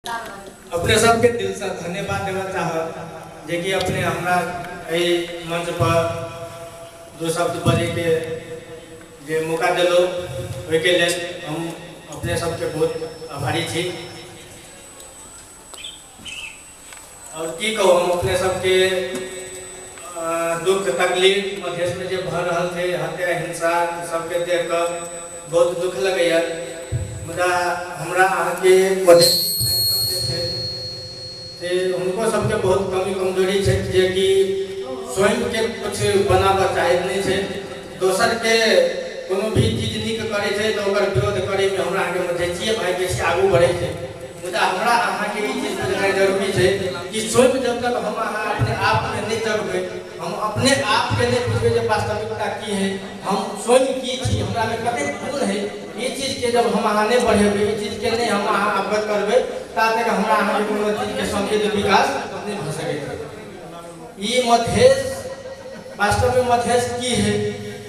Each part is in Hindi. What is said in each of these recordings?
अपने सबके दिल से धन्यवाद देना चाहब जे कि अपने हमरा मंच पर दो शब्द बोले के जे मौका दिलो ओके लेल हम अपने सबके बहुत आभारी छी। और की कहूँ हम अपने सबके दुख तकलीफ मध्य में जो भर रहा थे हत्या हिंसा सबके देख कर बहुत दुख लगे। मुदा हमरा आगे उनको सबके बहुत कमी कमजोरी है जे कि स्वयं के कुछ बनावा चाहत नहीं है, दोसर के कोनो भी चीज निक करे थे तो ओकर विरोध करे में हमरा आगे मधेचिए भाई बेसी आगू बढ़े थे। मुदा हमरा अहाँ के ई चीज बुझनाइ जरूरी है कि स्वयं जब तक हम अहाँ अपने आप में नहीं जगबे, हम अपने आप के नहीं बुझबे जे वास्तविकता की है, हम स्वयं की छी, हमरा में कते गुण है, ये चीज के जब हम अहाँ नहीं बढ़ेबे, ये चीज के नहीं हम अहाँ अवगत करबे ता तक हमरा अहाँ के कोनो चीज के समृद्ध विकास नहीं भ सके। ई मधेश वास्तव में मधेश की है,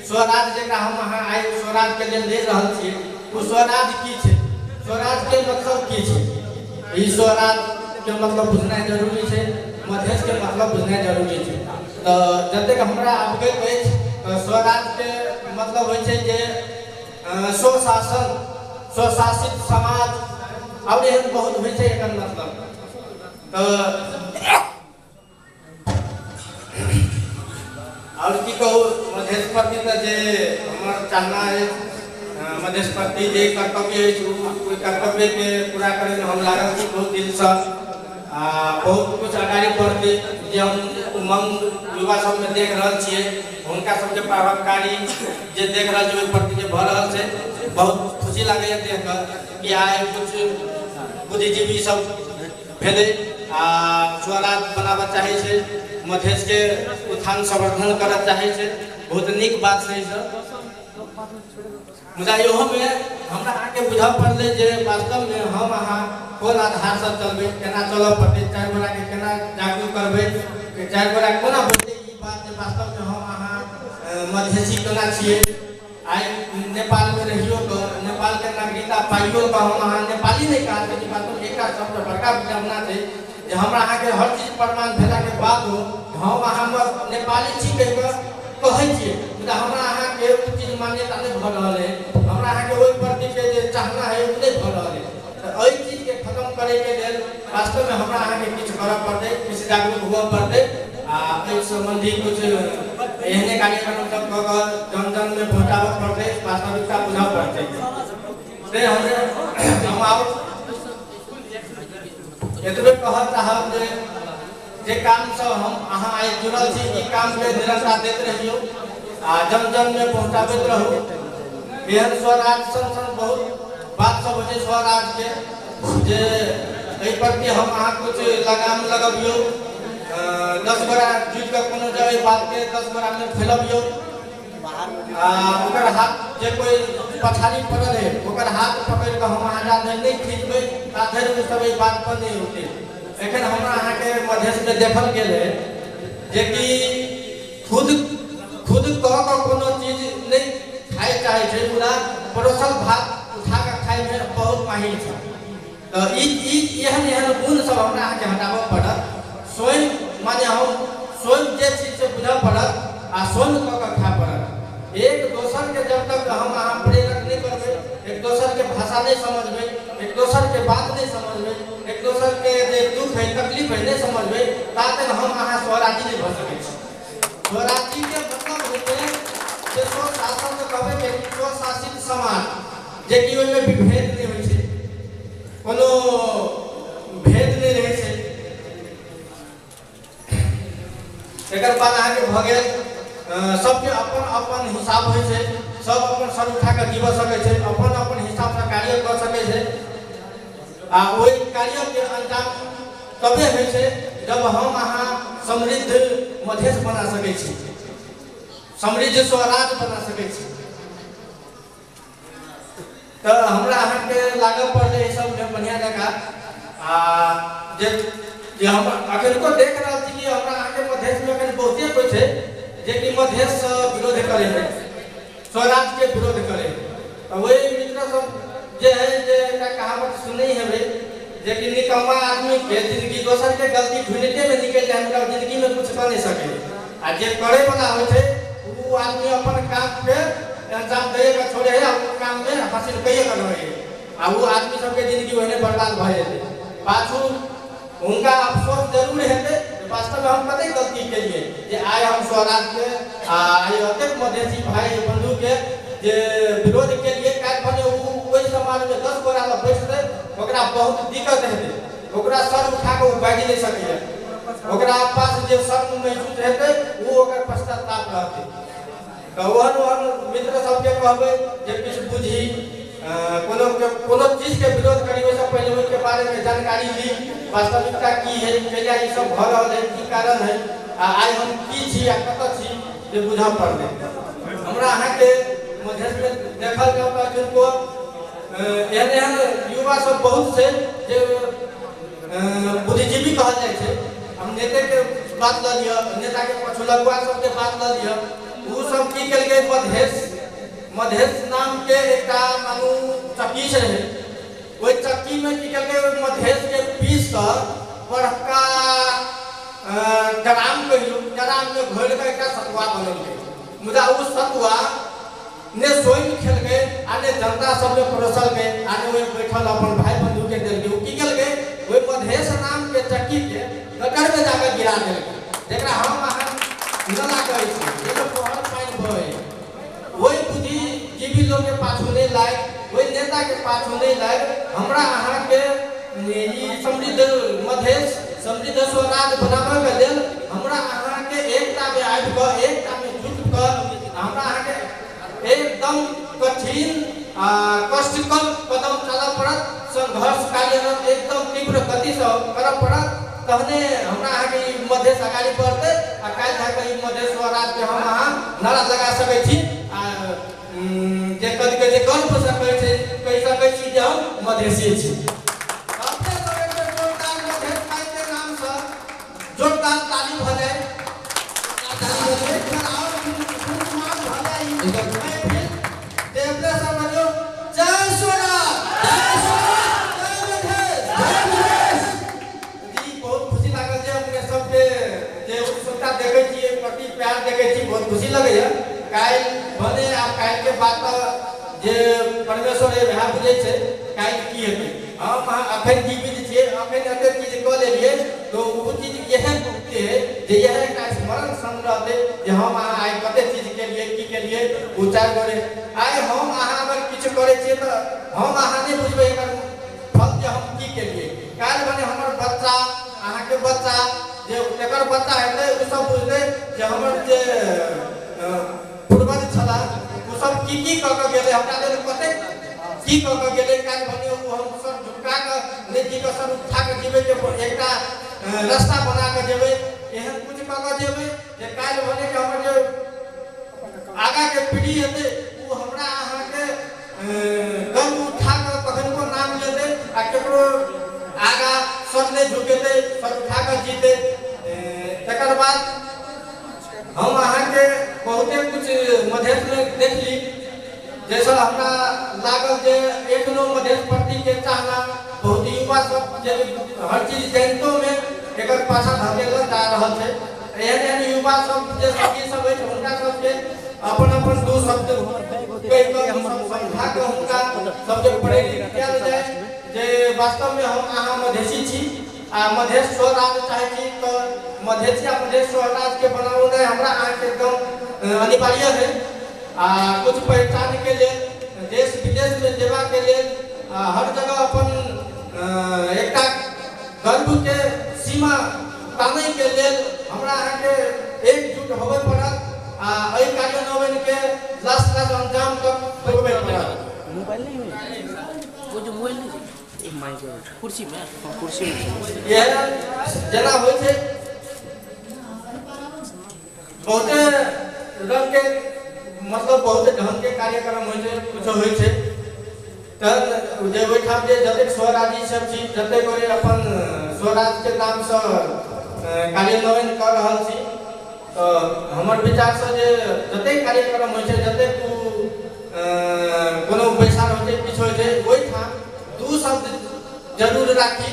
स्वराज जकरा हम अहाँ आइ स्वराज के लेल ले रहल छी, वो स्वराज की है, स्वराज के मतलब की है, ई स्वराज के मतलब बुझना जरूरी है, मधेश के मतलब बुझना जरूरी है। तो जब तक हमरा अवगत है स्वराज के मतलब होय छै जे स्वशासन स्वशासित समाज और एहन बहुत होय छै एकर मतलब। तो और की कहूँ मधेश प्रति तो जे हमर चाहना है मधेश प्रति जे कर्तव्य है कोई कर्तव्य के पूरा करे में हम लागल छी बहुत दिल से। बहुत कुछ आगाड़ी बढ़ते जे हम उमंग युवा सब में देख रहा छे उनका सबके प्रभावकारी जे देख रहा जो प्रति जे भ रहा है बहुत खुशी लगे देख कर कि आए कुछ बुद्धिजीवी सब भेले स्वराज बनावा चाहे छे, मधेश के उत्थान संवर्धन करत चाहे छे, बहुत निक बात है सर। मुदा इहो में हमरा आके बुझा पड़ले जे वास्तव में हम अहाँ कोन आधार से चलबे, केना चलब पड़ते, चार गोरा के केना जागरूक करबे, चार गोरा कोना बोलते ई बात जे वास्तव में हम अहाँ मधेसी कोना छिए। आइ नेपाल में रहियो तो नेपाल के नागरिकता पाइयो तो हम अहाँ नेपाली नहीं कहा कि वास्तव एकटा सबसे बड़का विडंबना छै जे हमरा अहाँ के हर चीज प्रमाण भेला के बाद हम अहाँ नेपाली छी कहै छिए, मुदा हमरा अहाँ के चीज मान्यता नहीं भ रहल है, हमरा अहाँ के ओइ प्रति के जे चाहना है उ नहीं भ रहल है। तो ओइ चीज के खत्म करे के लेल वास्तव में हमरा अहाँ के किछ करब पड़ते, किछ जागरूक हुआ पड़ते। एहि संबंधी कुछ एहने कार्यक्रम सब जन जन में पहुंचाबे पड़ते, वास्तविकता बुझा पड़ते। से हम आओ एतबे कहत चाहब जे काम सब हम अहाँ आइ जुड़ल छी ई काम के निरंतरता देते रहियो जन जन में पहुंचाबे रहू। एहन स्वराज सन बहुत बात सब होय स्वराज के जे एहि प्रति हम अहाँ कुछ लगाम लगबियो, 10 गोरा जुट के कोनो जगह बात के 10 गोरा में फैलबियो, ओकर हाथ जे कोई पछाड़ी पड़ल है ओकर हाथ पकड़ के हम अहाँ नहीं खींचबे ताधर में सब बात पर नहीं होते। एखन हमरा अहाँ के मधेश में देखल गेल है जे कि खुद कह के कोनो चीज नहीं खाए चाहे छे, पूरा परोसल भात उठा के खाए में बहुत माहिर छै। तो ई एहन गुण सब हमरा अहाँ के हटाबे पड़त, स्वयं माने हम स्वयं जे चीज से बुझा पड़त आ स्वयं कह के खा पड़त। एक दोसर के जब तक हम अहाँ प्रेरक नहीं करबे, एक दोसर के भाषा नहीं समझबे, एक दोसर के बात नहीं समझबे, एक दोसर के जे दुख है तकलीफ है नहीं समझबे ता तक हम अहाँ स्वराजी नहीं भ सकै छी। स्वराजी के मतलब होते जे स्वशासन के कहबे के स्वशासित समाज जे कि ओइ में विभेद नहीं होय छै, कोनो भेद नहीं रहे छै। एकर बाद अहाँ के भ गेल सबके अपन अपन हिसाब होय छै, सब अपन सर उठा के जीव सकै छै, अपन अपन हिसाब से कार्य कर सकै छै आ ओइ कार्य के अंजाम तबे होय छै जब हम अहाँ समृद्ध मधेश बना सकै छी, समृद्ध स्वराज बना सकै छी। तो हमरा अहाँ के लागल पड़ले ई सब में बढ़िया जगह जे हम अखन को देख रहल छी कि हमरा अहाँ के मधेश में अखन बहुते कोइ छै जे कि मधेश विरोध करे है, स्वराज के विरोध करे। तो वही मित्र सब जे है जे कहावत सुनै हेबे लेकिन निकम्मा आदमी के जिंदगी दोसर के गलती ढूंढते में निकल जाए मतलब जिंदगी में कुछ कर नहीं सके आ जे करे वाला हो छे वो आदमी अपन काम पे अंजाम दे के छोड़े है और काम में हासिल कइए कर रहे आ वो आदमी सब के जिंदगी ओने बर्बाद भ जेते पाछू उनका अफसोस जरूर हेते वास्तव में हम कतई गलती के लिए जे आय हम स्वराज के आय अतेक मधेसी भाई बंधु के जे विरोध के लिए काज बने ओइ समाज में 10 गोरा ला बैठते ओकरा बहुत दिक्कत हेते ओकरा सर उठा के बाज नहीं सके ओकरा पास जे शर्म महसूस हेते वो ओकर पश्चाताप रहते तो वहन मित्र सब के कहबे जे किछ बुझी कोनो चीज के विरोध करी ओसे पहले ओके बारे में जानकारी ली वास्तविकता की है कैला ई सब भ रहल है की कारण है आइ हम की छी आ कत छी जे बुझा पड़ले हमरा अहाँ के मधेश में देखल जाता जिनको एहन युवा सब बहुत से जे बुद्धिजीवी कहल जाय छे हम नेता के बात ल लिया नेता के पछुलगुआ सब के बात ल लिया वो सब की कल गए मधेश नाम के एकटा मानू चक्की रहे ओइ चक्की में की कल गए मधेश के पीस कर बड़का ड्राम में घोल के एकटा सतुआ बनल गए मुदा उस सतुआ ने स्वयं खेल गए आने जनता सब में परोसल गए आने वे बैठल अपन भाई बंधु के दिल के की कल गए ओइ मधेश नाम के चक्की के गटर में जाकर गिरा देल जेकरा हम अहाँ न लागै छी जे पहल पाइन भय ओइ बुद्धिजीवी लोग के पाछू नहीं लायक ओइ नेता के पाछू नहीं लायक हमरा अहाँ के ई समृद्ध मधेश समृद्ध स्वराज बनावे के लेल हमरा अहाँ के एकता में आबि क एकता में जुट क हमरा अहाँ के एकदम कठिन कष्टकर कदम चला पड़त संघर्ष कार्यरत एकदम तीव्र गति से कर पड़त तहने हमरा अहाँ के मधेश अगाडि बढ़ते आ काल जाके ई मधेश स्वराज के हम अहाँ नारा लगा सकै छी जे कद के जे गर्व से कहि सकै छी जे हम मधेसी छी अपने सब के जोरदार मधेश भाई के नाम से जोरदार ताली भ जाए ताली एक बार और सुमान भ जाए देवता सब जो जय स्वराज जय मधेश जय मधेश जी बहुत खुशी लागल जे अपने सब के जे उत्सुकता देखै छी प्रति प्यार देखै छी बहुत खुशी लगै है काल बने आ काल के बात जे परमेश्वर ए भा बुझै छै काल की हेतै हम अखन जीवित छियै अखन एते चीज क लेलियै तो वो चीज एहन बुझते है जे यह एक स्मरण संग्रह दे जे हम अहाँ आइ कते चीज के लिए की के लिए उचार करे आइ हम अहाँ अगर किछ करे छियै त हम अहाँ नहीं बुझबै एकर फल जे हम की के लिए काल बने हमर बच्चा अहाँ के बच्चा जे एकर बच्चा हेतै उ सब बुझतै जे हमर जे पूर्वज छला वो सब की क के गेले हमरा लेल कते की क के गेले काल बने उ हम सब झुका के लेजी के सब उठा के जीवे के एकटा रास्ता बना के जेबै एहन कुछ क के जेबै जे काल बने के हमर जे आगा के पीढ़ी हेतै उ हमरा अहाँ के गम उठा के कखन को नाम लेते आ केकरो आगा सर ने झुकेते सर उठा के जीते तकर बाद हम अहाँ के बहुते कुछ मधेश में देख ली जैसा हमरा लागल जे एक नो मधेश प्रति के चाहना बहुत युवा सब जे हर चीज जनतो में एकर पाछा धकेल जा रहल छै एहन युवा सब जे सखी सब है हुनका सब के अपन दो शब्द कहि के समझा के हुनका सब के प्रेरित कयल जाय जे वास्तव में हम अहाँ मधेसी छी आ मधेश स्वराज चाहे छी तो मधेसिया मधेश स्वराज के बनाउने हमरा अहाँ के एकदम अनिवार्य है कुछ पहचान के लिए देश विदेश में जेबा के लिए हर जगह अपन एकटा गर्व के सीमा ताने के लिए हमरा अहाँ के एकजुट होबे पड़त एहि कार्यान्वयन के लास्ट अंजाम तक होबे पड़त मोबाइल नहीं वो जो मोबाइल नहीं एक माइक कुर्सी में ये जना होय छै बहुत रंग के मतलब बहुत ढंग के कार्यक्रम होय छै कुछ होय छै त जे ओइ ठाम जे जतेक स्वराजी सब छी जते करे अपन स्वराज के नाम से कार्यान्वयन कर रहल छी तो हमर विचार से जे जतेक कार्यक्रम होय छै जतेक कोनो बैसार होय छै किछ होय छै ओइ ठाम दू शब्द जरूर राखी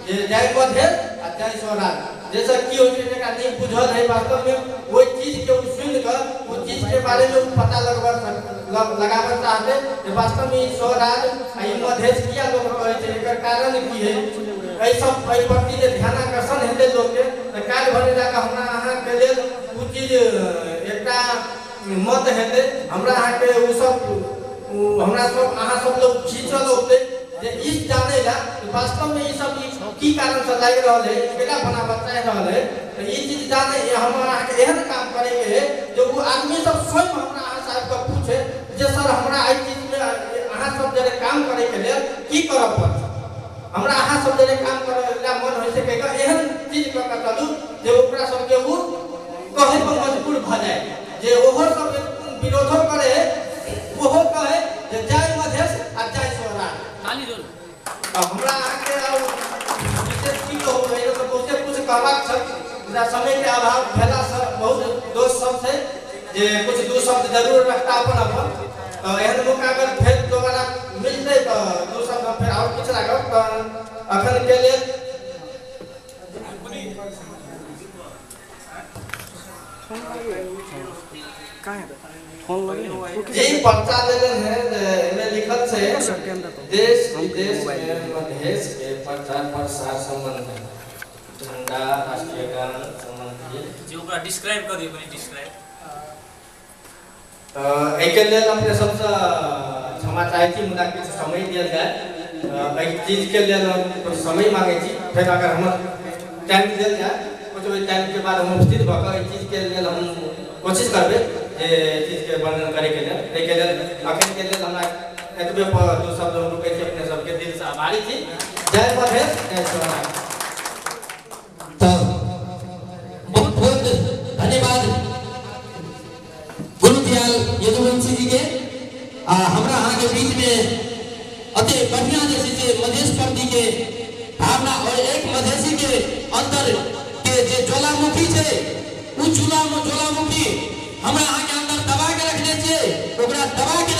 जे जय मधेश आ जय स्वराज। जैसे की होय छै जेकरा नहीं बुझल है वास्तव में वो चीज के सुन कर वो चीज के बारे में पता लगावे चाहते कि वास्तव में स्वराज आ मधेश किया लोग कहे छै, एकर कारण की है। एहि सब एहि प्रति जे ध्यान आकर्षण हेतै लोग के त काल भरे जाके हमरा अहाँ के लेल उ चीज एकटा मत हेतै, हमरा अहाँ के उ सब हमरा सब अहाँ सब लोग खींचल होतै जे ई जाने ला वास्तव में ई सब की कारण से लाग रहल है, केना बना बताए रहल है। तो ई चीज जाने हमरा के एहन काम करे के है जो वो आदमी सब स्वयं हमरा अहाँ साहब के पूछे जे सर हमरा आई चीज में अहाँ सब जरे काम करे के लेल की करब पड़त, हमरा अहाँ सब जरे काम करे ला मन होय छै के एहन चीज क के चलू जे ओकरा सब के वो कहे पर मजबूर भ जाए, जे ओहो सब विरोधो करे ओहो कहे जे जय मधेश आ जय स्वराज। ताली जोर हमरा आके विशेष की कहू है तो बहुते कुछ कहबाक छै, समय के अभाव भेला से बहुत दोस्त सब छै जे कुछ दो शब्द जरूर रखता अपन अपन। तो एहन मौका अगर फिर दोबारा मिलते तो दो शब्द फिर और कुछ लागत। तो अखन के लिए यही पर्चा देलन है, इनमें लिखल छै देश विदेश में मधेश के प्रचार प्रसार संबंध झंडा राष्ट्रीय गान संबंधी जो ओकरा डिस्क्राइब कर दियो, कनी डिस्क्राइब। तो एहि के लेल अपने सबसे क्षमा चाहै छी, मुदा किछु समय दियल जाय। एहि चीज के लेल कुछ समय मांगे छी, फिर अगर हम टाइम दियल जाय कुछ ओहि टाइम के बाद हम उपस्थित भ के एहि चीज के लेल हम कोशिश करबे जे चीज के वर्णन करे के लेल। एहि के लेल अखन के लेल हमरा एतबे पर दो शब्द हम रुकै छी, अपने सबके दिल से आभारी छी। जय मधेश जय स्वराज। तो बहुत बहुत धन्यवाद गुरुदयाल यदुवंशी जी के। हमरा अहाँ के बीच में अति बढ़िया जैसे जे मधेश प्रति के भावना और एक मधेशी के अंदर के जे ज्वालामुखी छै उ ज्वालामुखी हमरा अहाँ के अंदर दबा के रखने छियै, ओकरा दबा के